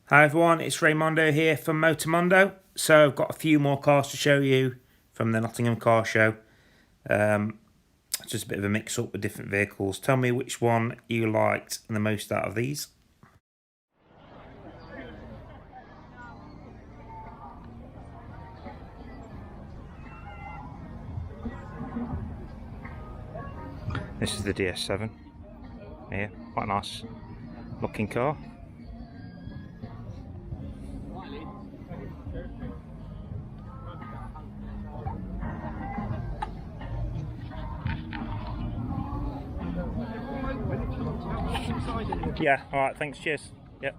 Hi everyone, it's Raymondo here from Motormondo. So I've got a few more cars to show you from the Nottingham car show. It's just a bit of a mix up with different vehicles. Tell me which one you liked the most out of these. This is the DS7 here, quite a nice looking car. Yeah, alright, thanks, cheers. Yep.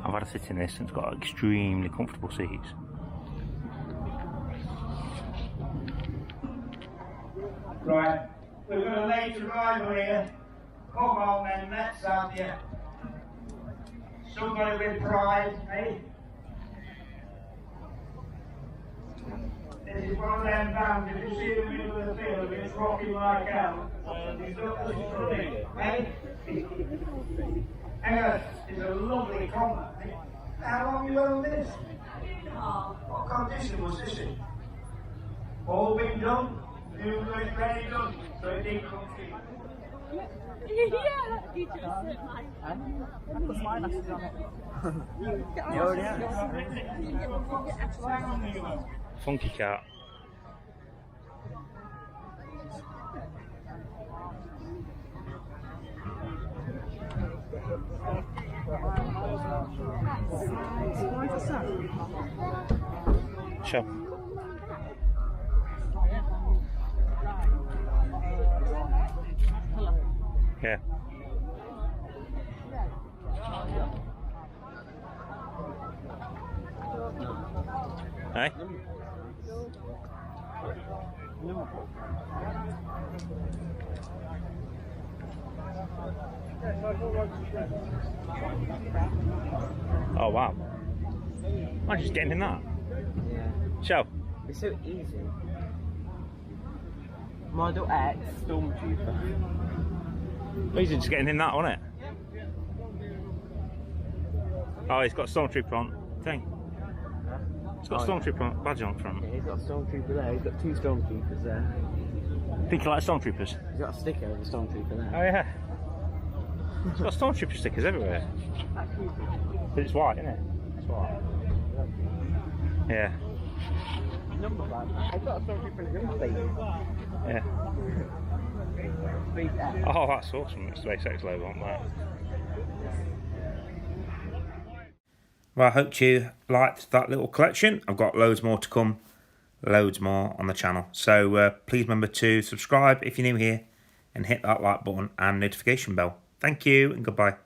I've had a sit in this and it's got extremely comfortable seats. Right, we've got a late arrival here. Come on then, let's have you. Somebody with pride, eh? This is one of them bands, if you see the middle of the field, it's rocking like hell. He's got this running, eh? Hang on, it's a lovely combat. How long you owned this? What condition was this in? All been done? New good, ready done, so it didn't come to you. Yeah, he just said like Put my lashes on it. You already have. Funky Cat. Sure. Yeah. Hey? Oh wow. I'm just getting in that. Yeah. Show. It's so easy. Model X Stormtrooper. Easy just getting in that, wasn't it? Oh, he's got a Stormtrooper on thing. He's got a Stormtrooper badge on front. Yeah, he's got a Stormtrooper there. He's got two Stormtroopers there. Think you like Stormtroopers? He's got a sticker of a Stormtrooper there. Oh yeah. It's got Stormtrooper stickers everywhere. But it's white, isn't it? It's white. Yeah. Number badge. I've got a Stormtrooper in the face. Yeah. SpaceX. Oh, that's awesome. It's the SpaceX logo on that. Well, I hope you liked that little collection. I've got loads more to come. Loads more on the channel. So please remember to subscribe if you're new here and hit that like button and notification bell. Thank you and goodbye.